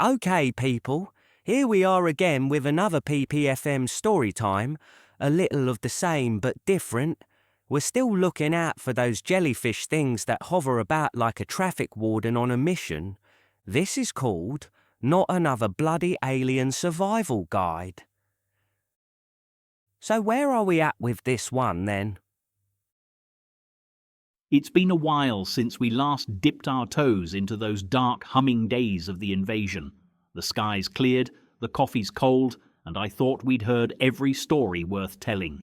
Okay, people, here we are again with another PPFM Storytime, a little of the same but different. We're still looking out for those jellyfish things that hover about like a traffic warden on a mission. This is called Not Another Bloody Alien Survival Guide. So where are we at with this one then? It's been a while since we last dipped our toes into those dark, humming days of the invasion. The sky's cleared, the coffee's cold, and I thought we'd heard every story worth telling.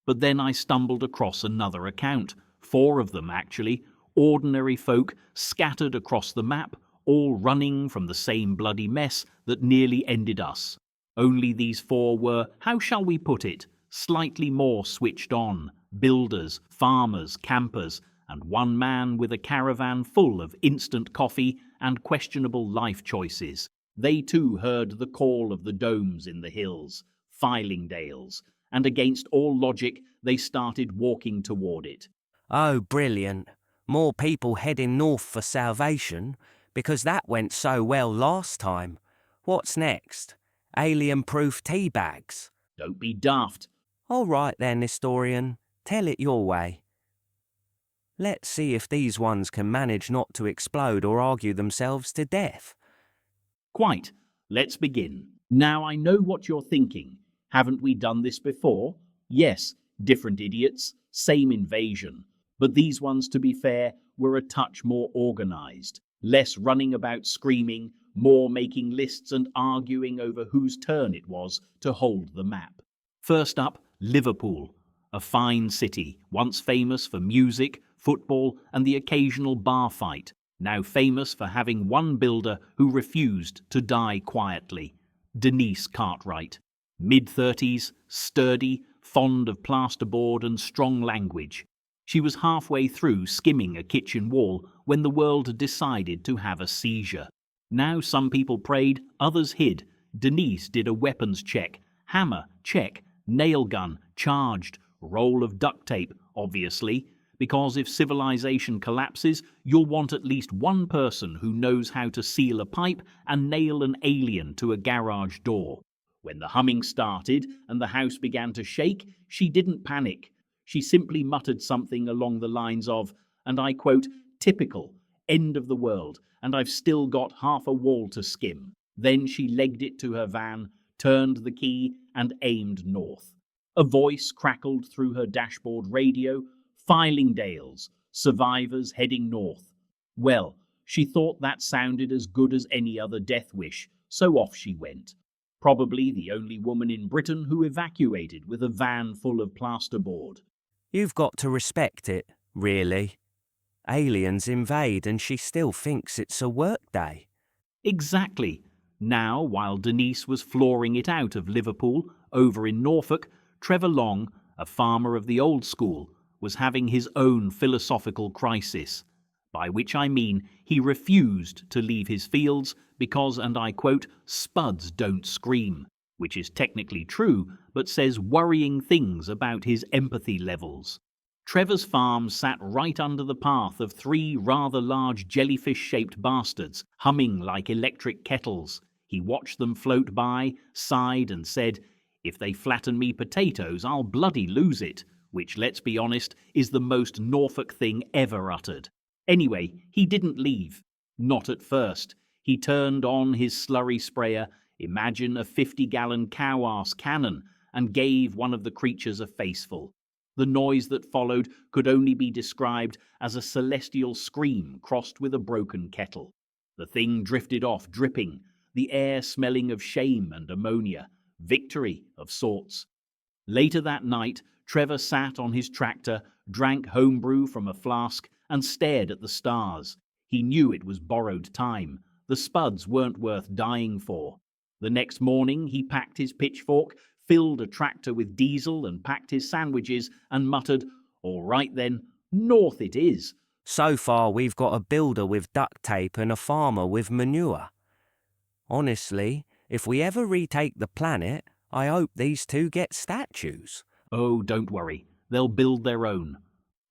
But then I stumbled across another account, 4 of them actually, ordinary folk scattered across the map, all running from the same bloody mess that nearly ended us. Only these 4 were, how shall we put it, slightly more switched on, builders, farmers, campers, and one man with a caravan full of instant coffee and questionable life choices. They too heard the call of the domes in the hills, Fylingdales, and against all logic they started walking toward it. Oh, brilliant. More people heading north for salvation, because that went so well last time. What's next? Alien-proof tea bags? Don't be daft. All right then, historian. Tell it your way. Let's see if these ones can manage not to explode or argue themselves to death. Quite. Let's begin. Now I know what you're thinking. Haven't we done this before? Yes, different idiots, same invasion. But these ones, to be fair, were a touch more organised. Less running about screaming, more making lists and arguing over whose turn it was to hold the map. First up, Liverpool, a fine city, once famous for music, football and the occasional bar fight, now famous for having one builder who refused to die quietly, Denise Cartwright. Mid-30s, sturdy, fond of plasterboard and strong language. She was halfway through skimming a kitchen wall when the world decided to have a seizure. Now some people prayed, others hid. Denise did a weapons check. Hammer, check. Nail gun, charged. Roll of duct tape, obviously, because if civilization collapses, you'll want at least one person who knows how to seal a pipe and nail an alien to a garage door. When the humming started and the house began to shake, she didn't panic. She simply muttered something along the lines of, and I quote, "Typical, end of the world, and I've still got half a wall to skim." Then she legged it to her van, turned the key, and aimed north. A voice crackled through her dashboard radio, Fylingdales, survivors heading north. Well, she thought that sounded as good as any other death wish, so off she went. Probably the only woman in Britain who evacuated with a van full of plasterboard. You've got to respect it, really. Aliens invade and she still thinks it's a work day. Exactly. Now, while Denise was flooring it out of Liverpool, over in Norfolk, Trevor Long, a farmer of the old school, was having his own philosophical crisis, by which I mean he refused to leave his fields because, and I quote, "spuds don't scream," which is technically true, but says worrying things about his empathy levels. Trevor's farm sat right under the path of 3 rather large jellyfish-shaped bastards, humming like electric kettles. He watched them float by, sighed and said, "If they flatten me potatoes, I'll bloody lose it," which, let's be honest, is the most Norfolk thing ever uttered. Anyway, he didn't leave. Not at first. He turned on his slurry sprayer, imagine a 50-gallon cow-arse cannon, and gave one of the creatures a faceful. The noise that followed could only be described as a celestial scream crossed with a broken kettle. The thing drifted off dripping, the air smelling of shame and ammonia, victory of sorts. Later that night, Trevor sat on his tractor, drank homebrew from a flask, and stared at the stars. He knew it was borrowed time. The spuds weren't worth dying for. The next morning, he packed his pitchfork, filled a tractor with diesel and packed his sandwiches and muttered, "All right then, north it is." So far we've got a builder with duct tape and a farmer with manure. Honestly, if we ever retake the planet, I hope these 2 get statues. Oh, don't worry. They'll build their own.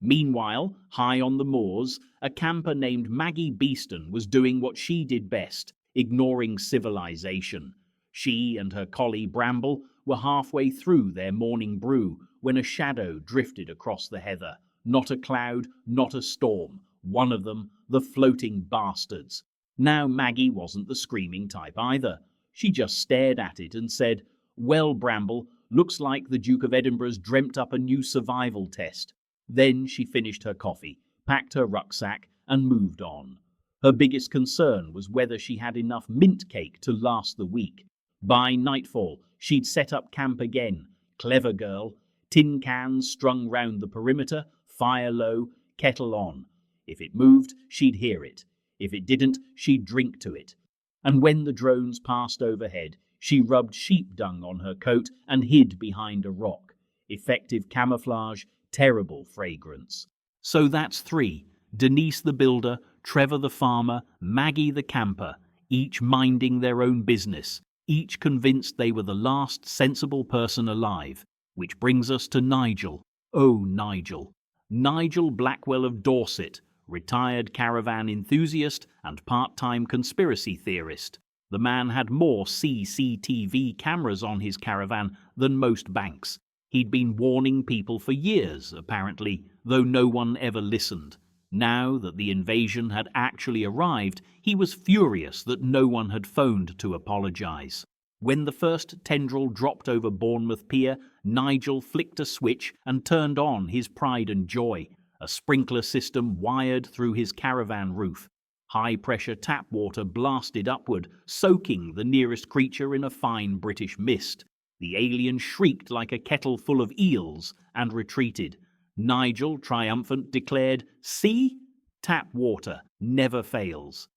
Meanwhile, high on the moors, a camper named Maggie Beeston was doing what she did best, ignoring civilization. She and her collie Bramble were halfway through their morning brew when a shadow drifted across the heather. Not a cloud, not a storm. One of them, the floating bastards. Now Maggie wasn't the screaming type either. She just stared at it and said, "Well, Bramble, looks like the Duke of Edinburgh's dreamt up a new survival test." Then she finished her coffee, packed her rucksack, and moved on. Her biggest concern was whether she had enough mint cake to last the week. By nightfall, she'd set up camp again. Clever girl. Tin cans strung round the perimeter, fire low, kettle on. If it moved, she'd hear it. If it didn't, she'd drink to it. And when the drones passed overhead, she rubbed sheep dung on her coat and hid behind a rock. Effective camouflage, terrible fragrance. So that's 3. Denise the builder, Trevor the farmer, Maggie the camper, each minding their own business, each convinced they were the last sensible person alive. Which brings us to Nigel. Oh, Nigel. Nigel Blackwell of Dorset, retired caravan enthusiast and part-time conspiracy theorist. The man had more CCTV cameras on his caravan than most banks. He'd been warning people for years, apparently, though no one ever listened. Now that the invasion had actually arrived, he was furious that no one had phoned to apologize. When the first tendril dropped over Bournemouth Pier, Nigel flicked a switch and turned on his pride and joy. A sprinkler system wired through his caravan roof. High-pressure tap water blasted upward, soaking the nearest creature in a fine British mist. The alien shrieked like a kettle full of eels and retreated. Nigel, triumphant, declared, "See? Tap water never fails."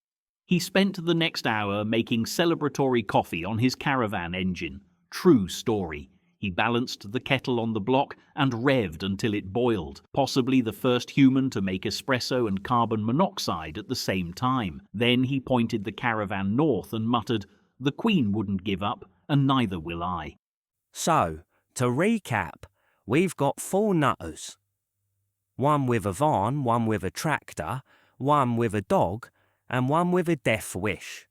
He spent the next hour making celebratory coffee on his caravan engine. True story. He balanced the kettle on the block and revved until it boiled, possibly the first human to make espresso and carbon monoxide at the same time. Then he pointed the caravan north and muttered, "The Queen wouldn't give up, and neither will I." So, to recap, we've got 4 nutters. One with a van, one with a tractor, one with a dog, and one with a death wish.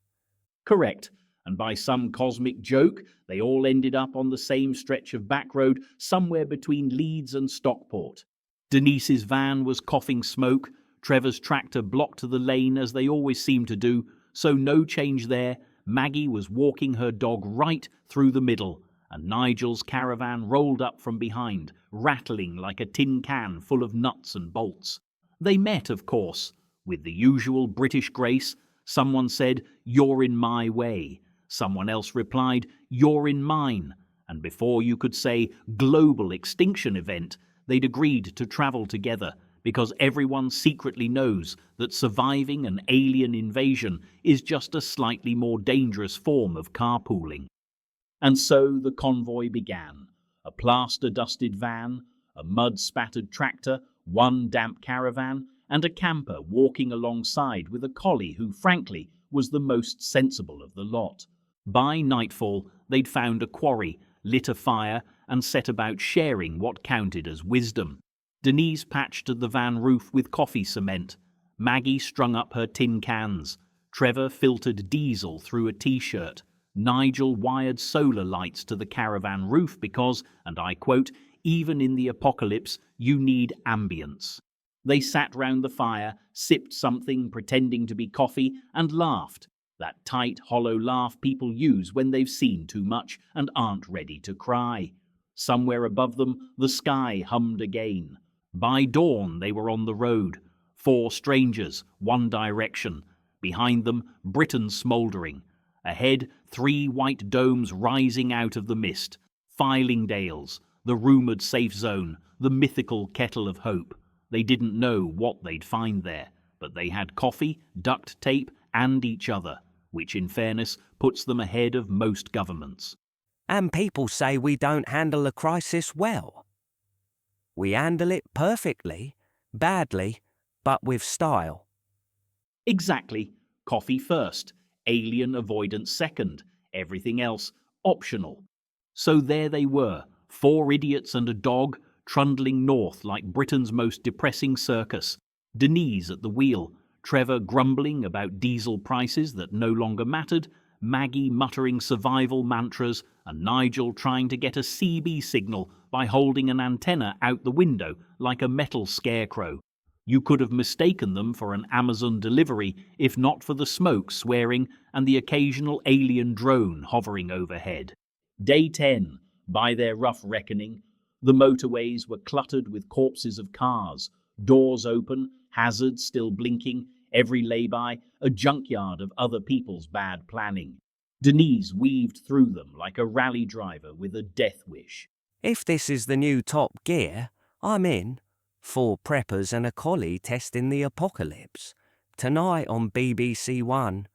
Correct. And by some cosmic joke, they all ended up on the same stretch of back road somewhere between Leeds and Stockport. Denise's van was coughing smoke, Trevor's tractor blocked the lane as they always seemed to do, so no change there. Maggie was walking her dog right through the middle, and Nigel's caravan rolled up from behind, rattling like a tin can full of nuts and bolts. They met, of course. With the usual British grace, someone said, "You're in my way." Someone else replied, "You're in mine." And before you could say global extinction event, they'd agreed to travel together because everyone secretly knows that surviving an alien invasion is just a slightly more dangerous form of carpooling. And so the convoy began. A plaster-dusted van, a mud-spattered tractor, one damp caravan, and a camper walking alongside with a collie who, frankly, was the most sensible of the lot. By nightfall, they'd found a quarry, lit a fire, and set about sharing what counted as wisdom. Denise patched the van roof with coffee cement. Maggie strung up her tin cans. Trevor filtered diesel through a T-shirt. Nigel wired solar lights to the caravan roof because, and I quote, "even in the apocalypse, you need ambience." They sat round the fire, sipped something pretending to be coffee, and laughed. That tight, hollow laugh people use when they've seen too much and aren't ready to cry. Somewhere above them, the sky hummed again. By dawn, they were on the road. 4 strangers, one direction. Behind them, Britain smouldering. Ahead, 3 white domes rising out of the mist. Fylingdales, the rumoured safe zone, the mythical kettle of hope. They didn't know what they'd find there, but they had coffee, duct tape, and each other, which in fairness puts them ahead of most governments. And people say we don't handle a crisis well. We handle it perfectly, badly, but with style. Exactly. Coffee first, alien avoidance second, everything else optional. So there they were, 4 idiots and a dog, trundling north like Britain's most depressing circus. Denise at the wheel, Trevor grumbling about diesel prices that no longer mattered, Maggie muttering survival mantras, and Nigel trying to get a CB signal by holding an antenna out the window like a metal scarecrow. You could have mistaken them for an Amazon delivery if not for the smoke swearing and the occasional alien drone hovering overhead. Day 10, by their rough reckoning, the motorways were cluttered with corpses of cars, doors open, hazards still blinking, every lay-by a junkyard of other people's bad planning. Denise weaved through them like a rally driver with a death wish. If this is the new Top Gear, I'm in. 4 preppers and a collie testing the apocalypse. Tonight on BBC One.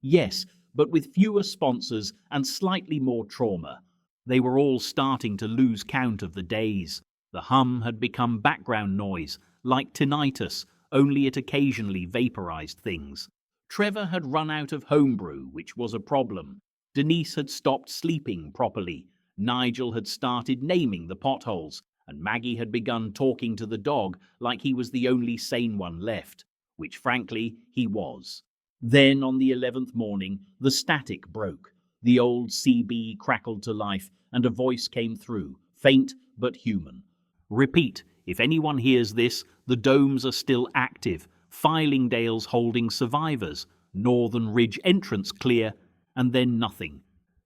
Yes, but with fewer sponsors and slightly more trauma. They were all starting to lose count of the days. The hum had become background noise, like tinnitus, only it occasionally vaporized things. Trevor had run out of homebrew, which was a problem. Denise had stopped sleeping properly. Nigel had started naming the potholes, and Maggie had begun talking to the dog like he was the only sane one left, which frankly he was. Then on the 11th morning, the static broke. The old CB crackled to life, and a voice came through, faint but human. Repeat, if anyone hears this, the domes are still active, Fylingdales holding survivors, Northern Ridge entrance clear, and then nothing.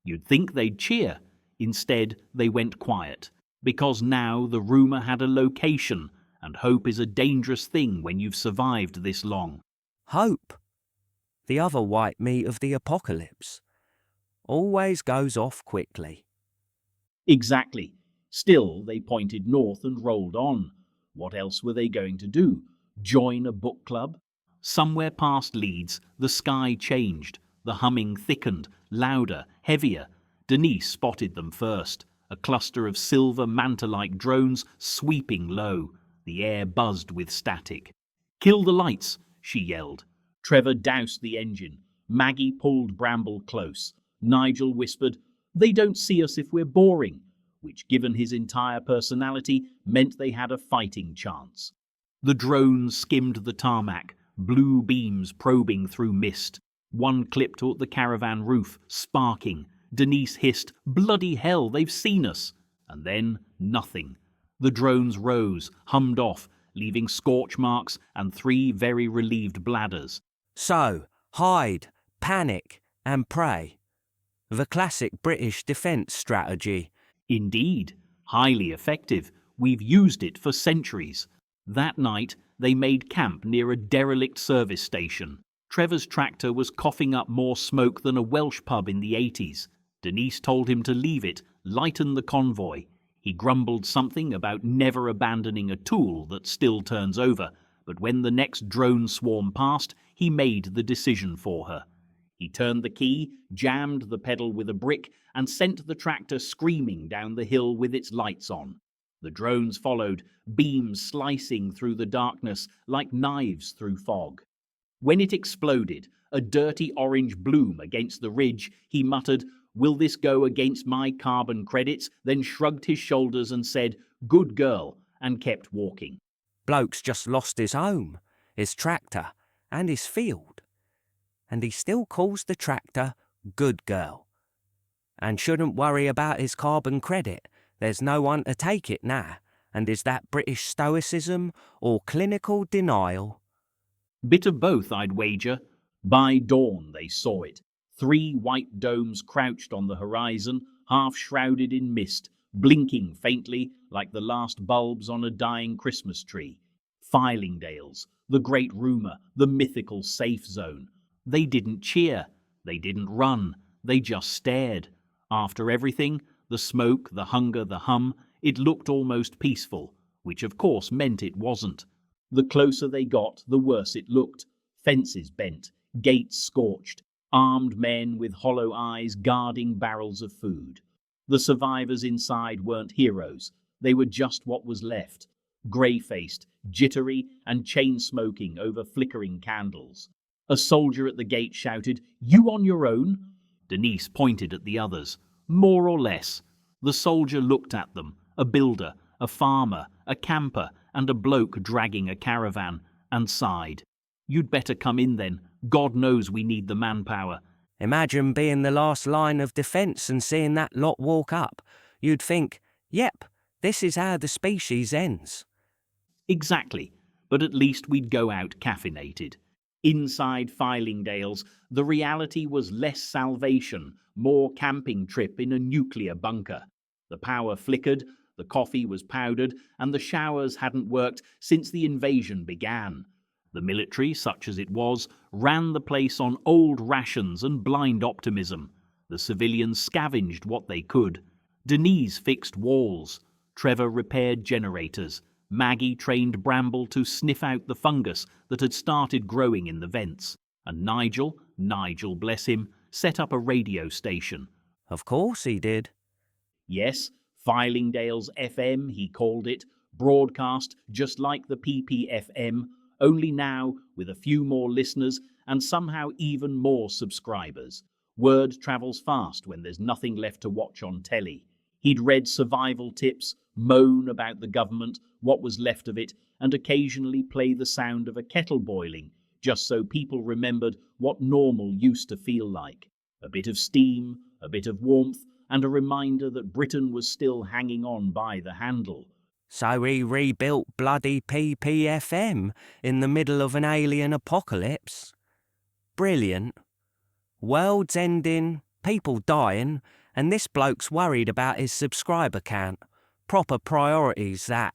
You'd think they'd cheer. Instead, they went quiet, because now the rumour had a location, and hope is a dangerous thing when you've survived this long. Hope, the other white meat of the apocalypse, always goes off quickly. Exactly. Still, they pointed north and rolled on. What else were they going to do? Join a book club? Somewhere past Leeds, the sky changed. The humming thickened, louder, heavier. Denise spotted them first. A cluster of silver manta-like drones sweeping low. The air buzzed with static. "Kill the lights," she yelled. Trevor doused the engine. Maggie pulled Bramble close. Nigel whispered, "They don't see us if we're boring," which, given his entire personality, meant they had a fighting chance. The drones skimmed the tarmac, blue beams probing through mist. One clipped at the caravan roof, sparking. Denise hissed, "Bloody hell, they've seen us!" And then nothing. The drones rose, hummed off, leaving scorch marks and 3 very relieved bladders. So, hide, panic, and pray. The classic British defence strategy. Indeed, highly effective. We've used it for centuries. That night, they made camp near a derelict service station. Trevor's tractor was coughing up more smoke than a Welsh pub in the 80s. Denise told him to leave it, lighten the convoy. He grumbled something about never abandoning a tool that still turns over, but when the next drone swarm passed, he made the decision for her. He turned the key, jammed the pedal with a brick, and sent the tractor screaming down the hill with its lights on. The drones followed, beams slicing through the darkness like knives through fog. When it exploded, a dirty orange bloom against the ridge, he muttered, "Will this go against my carbon credits?" then shrugged his shoulders and said, "Good girl," and kept walking. Bloke's just lost his home, his tractor, and his field. And he still calls the tractor Good Girl. And shouldn't worry about his carbon credit. There's no one to take it now. And is that British stoicism or clinical denial? Bit of both, I'd wager. By dawn they saw it. 3 white domes crouched on the horizon, half shrouded in mist, blinking faintly like the last bulbs on a dying Christmas tree. Fylingdales, the great rumour, the mythical safe zone. They didn't cheer. They didn't run. They just stared. After everything, the smoke, the hunger, the hum, it looked almost peaceful, which of course meant it wasn't. The closer they got, the worse it looked. Fences bent, gates scorched, armed men with hollow eyes guarding barrels of food. The survivors inside weren't heroes. They were just what was left, grey-faced, jittery, and chain-smoking over flickering candles. A soldier at the gate shouted, "You on your own?" Denise pointed at the others. More or less. The soldier looked at them, a builder, a farmer, a camper, and a bloke dragging a caravan, and sighed. You'd better come in then. God knows we need the manpower. Imagine being the last line of defence and seeing that lot walk up. You'd think, yep, this is how the species ends. Exactly, but at least we'd go out caffeinated. Inside Fylingdales, the reality was less salvation, more camping trip in a nuclear bunker. The power flickered, the coffee was powdered, and the showers hadn't worked since the invasion began. The military, such as it was, ran the place on old rations and blind optimism. The civilians scavenged what they could. Denise fixed walls. Trevor repaired generators. Maggie trained Bramble to sniff out the fungus that had started growing in the vents. And Nigel, bless him, set up a radio station. Of course he did. Yes, Fylingdales FM, he called it, broadcast just like the PPFM, only now with a few more listeners and somehow even more subscribers. Word travels fast when there's nothing left to watch on telly. He'd read survival tips, moan about the government, what was left of it, and occasionally play the sound of a kettle boiling, just so people remembered what normal used to feel like. A bit of steam, a bit of warmth, and a reminder that Britain was still hanging on by the handle. So he rebuilt bloody PPFM in the middle of an alien apocalypse. Brilliant. World's ending, people dying, and this bloke's worried about his subscriber count. Proper priorities, that.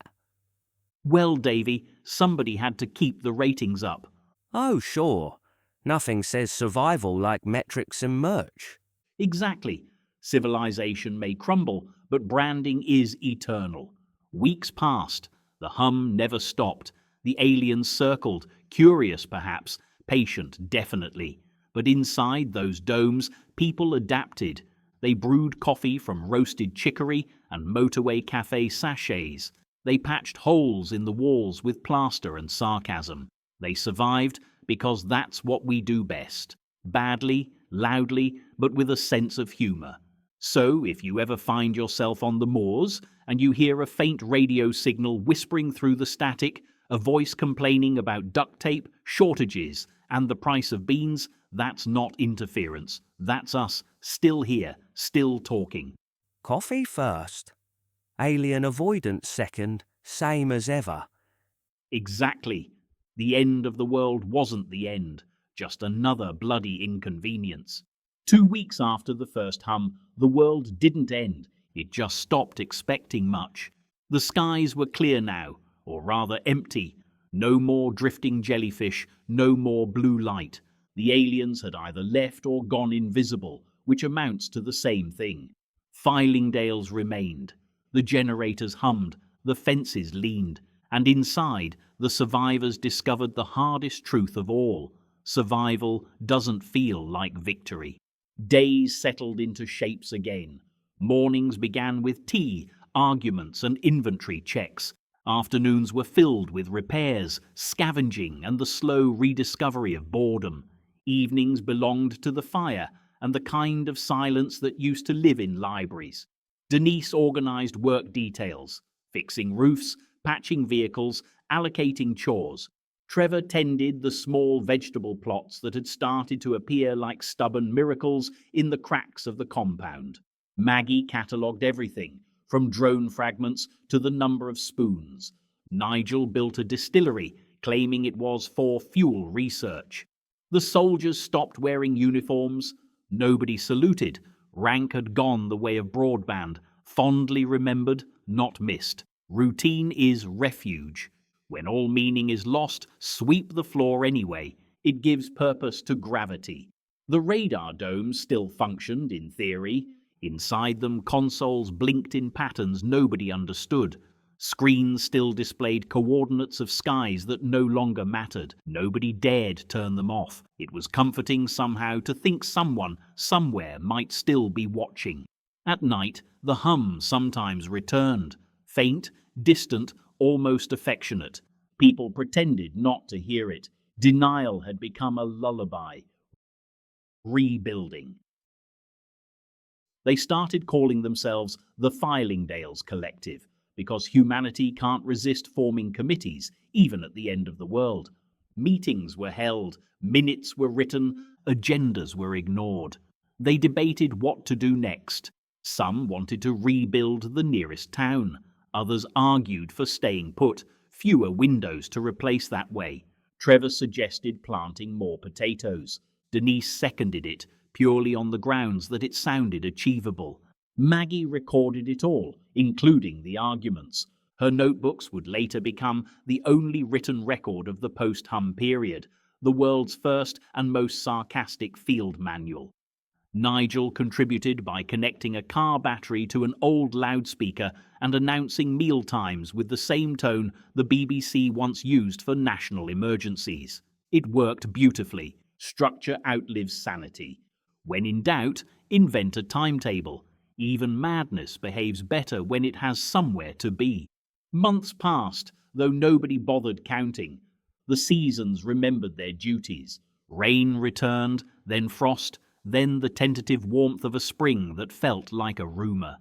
Well, Davey, somebody had to keep the ratings up. Oh, sure. Nothing says survival like metrics and merch. Exactly. Civilization may crumble, but branding is eternal. Weeks passed. The hum never stopped. The aliens circled, curious perhaps, patient definitely. But inside those domes, people adapted. They brewed coffee from roasted chicory and motorway cafe sachets. They patched holes in the walls with plaster and sarcasm. They survived because that's what we do best. Badly, loudly, but with a sense of humour. So, if you ever find yourself on the moors and you hear a faint radio signal whispering through the static, a voice complaining about duct tape, shortages, and the price of beans, that's not interference. That's us, still here, still talking. Coffee first. Alien avoidance second, same as ever. Exactly. The end of the world wasn't the end, just another bloody inconvenience. 2 weeks after the first hum, the world didn't end. It just stopped expecting much. The skies were clear now, or rather empty. No more drifting jellyfish, no more blue light. The aliens had either left or gone invisible, which amounts to the same thing. Fylingdales remained. The generators hummed, the fences leaned, and inside, the survivors discovered the hardest truth of all. Survival doesn't feel like victory. Days settled into shapes again. Mornings began with tea, arguments, and inventory checks. Afternoons were filled with repairs, scavenging, and the slow rediscovery of boredom. Evenings belonged to the fire and the kind of silence that used to live in libraries. Denise organized work details, fixing roofs, patching vehicles, allocating chores. Trevor tended the small vegetable plots that had started to appear like stubborn miracles in the cracks of the compound. Maggie catalogued everything, from drone fragments to the number of spoons. Nigel built a distillery, claiming it was for fuel research. The soldiers stopped wearing uniforms. Nobody saluted. Rank had gone the way of broadband, fondly remembered, not missed. Routine is refuge. When all meaning is lost, sweep the floor anyway. It gives purpose to gravity. The radar domes still functioned, in theory. Inside them, consoles blinked in patterns nobody understood. Screens still displayed coordinates of skies that no longer mattered. Nobody dared turn them off. It was comforting somehow to think someone, somewhere, might still be watching. At night, the hum sometimes returned. Faint, distant, almost affectionate. People pretended not to hear it. Denial had become a lullaby. Rebuilding. They started calling themselves the Fylingdales Collective, because humanity can't resist forming committees, even at the end of the world. Meetings were held, minutes were written, agendas were ignored. They debated what to do next. Some wanted to rebuild the nearest town. Others argued for staying put, fewer windows to replace that way. Trevor suggested planting more potatoes. Denise seconded it, purely on the grounds that it sounded achievable. Maggie recorded it all, including the arguments. Her notebooks would later become the only written record of the post-Hum period, the world's first and most sarcastic field manual. Nigel contributed by connecting a car battery to an old loudspeaker and announcing meal times with the same tone the BBC once used for national emergencies. It worked beautifully. Structure outlives sanity. When in doubt, invent a timetable. Even madness behaves better when it has somewhere to be. Months passed, though nobody bothered counting. The seasons remembered their duties. Rain returned, then frost, then the tentative warmth of a spring that felt like a rumour.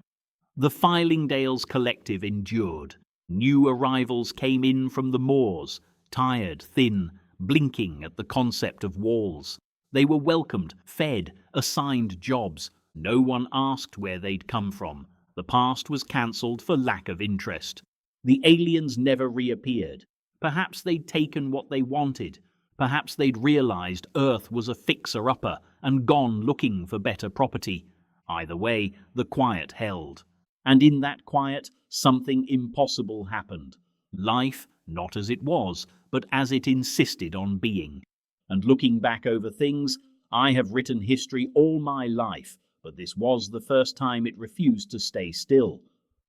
The Fylingdales collective endured. New arrivals came in from the moors, tired, thin, blinking at the concept of walls. They were welcomed, fed, assigned jobs. No one asked where they'd come from. The past was cancelled for lack of interest. The aliens never reappeared. Perhaps they'd taken what they wanted. Perhaps they'd realised Earth was a fixer-upper and gone looking for better property. Either way, the quiet held. And in that quiet, something impossible happened. Life, not as it was, but as it insisted on being. And looking back over things, I have written history all my life, but this was the first time it refused to stay still.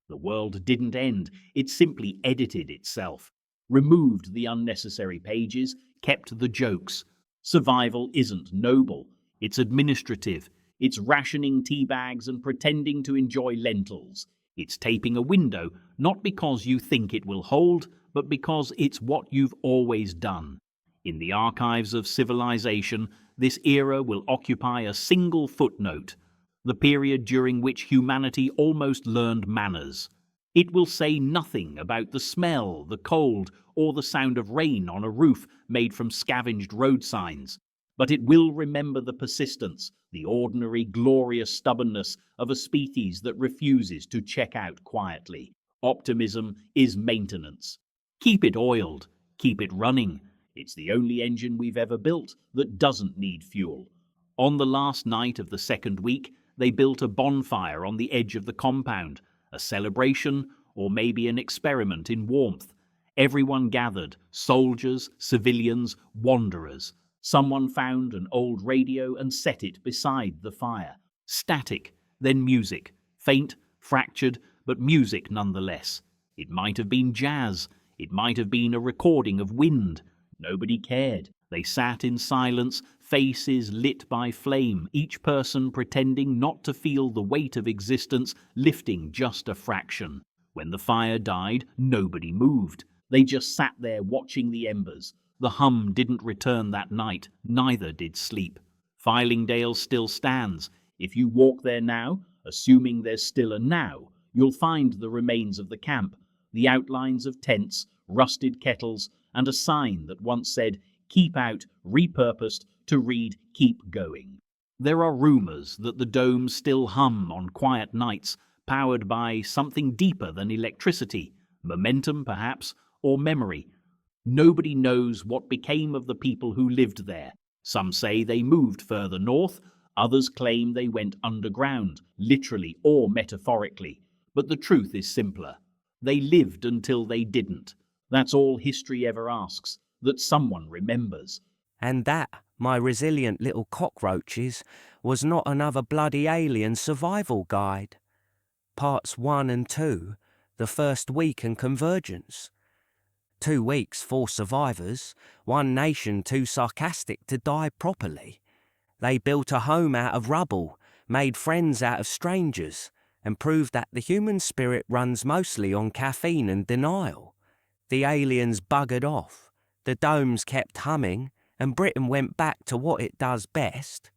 The world didn't end, it simply edited itself. Removed the unnecessary pages, kept the jokes. Survival isn't noble, it's administrative. It's rationing tea bags and pretending to enjoy lentils. It's taping a window, not because you think it will hold, but because it's what you've always done. In the archives of civilization, this era will occupy a single footnote, the period during which humanity almost learned manners. It will say nothing about the smell, the cold, or the sound of rain on a roof made from scavenged road signs. But it will remember the persistence, the ordinary, glorious stubbornness of a species that refuses to check out quietly. Optimism is maintenance. Keep it oiled, keep it running. It's the only engine we've ever built that doesn't need fuel. On the last night of the second week, they built a bonfire on the edge of the compound, a celebration, or maybe an experiment in warmth. Everyone gathered, soldiers, civilians, wanderers. Someone found an old radio and set it beside the fire. Static, then music. Faint, fractured, but music nonetheless. It might have been jazz. It might have been a recording of wind. Nobody cared. They sat in silence, faces lit by flame, each person pretending not to feel the weight of existence, lifting just a fraction. When the fire died, nobody moved. They just sat there watching the embers. The hum didn't return that night, neither did sleep. Fylingdales still stands. If you walk there now, assuming there's still a now, you'll find the remains of the camp, the outlines of tents, rusted kettles, and a sign that once said, "Keep out," repurposed to read, "Keep going." There are rumours that the domes still hum on quiet nights, powered by something deeper than electricity, momentum perhaps, or memory. Nobody knows what became of the people who lived there. Some say they moved further north, others claim they went underground, literally or metaphorically. But the truth is simpler. They lived until they didn't. That's all history ever asks, that someone remembers. And that, my resilient little cockroaches, was not another bloody alien survival guide. Parts 1 and 2, the first week and convergence. 2 weeks, 4 survivors, 1 nation too sarcastic to die properly. They built a home out of rubble, made friends out of strangers, and proved that the human spirit runs mostly on caffeine and denial. The aliens buggered off, the domes kept humming, and Britain went back to what it does best,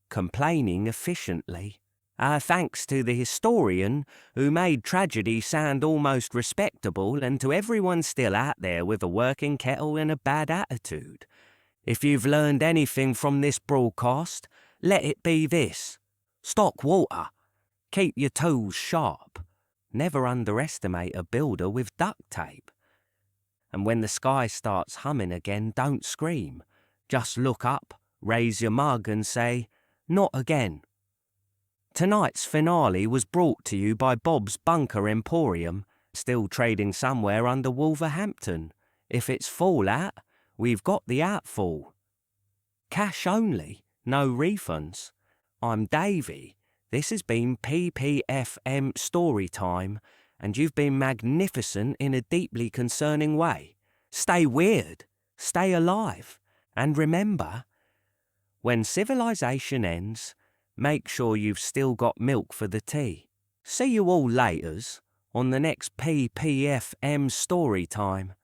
complaining efficiently. Thanks to the historian who made tragedy sound almost respectable, and to everyone still out there with a working kettle and a bad attitude. If you've learned anything from this broadcast, let it be this. Stock water. Keep your tools sharp. Never underestimate a builder with duct tape. And when the sky starts humming again, don't scream. Just look up, raise your mug and say, "Not again." Tonight's finale was brought to you by Bob's Bunker Emporium, still trading somewhere under Wolverhampton. If it's fallout, we've got the outfall. Cash only, no refunds. I'm Davey. This has been PPFM Storytime, and you've been magnificent in a deeply concerning way. Stay weird, stay alive, and remember, when civilization ends, make sure you've still got milk for the tea. See you all laters on the next PPFM Storytime.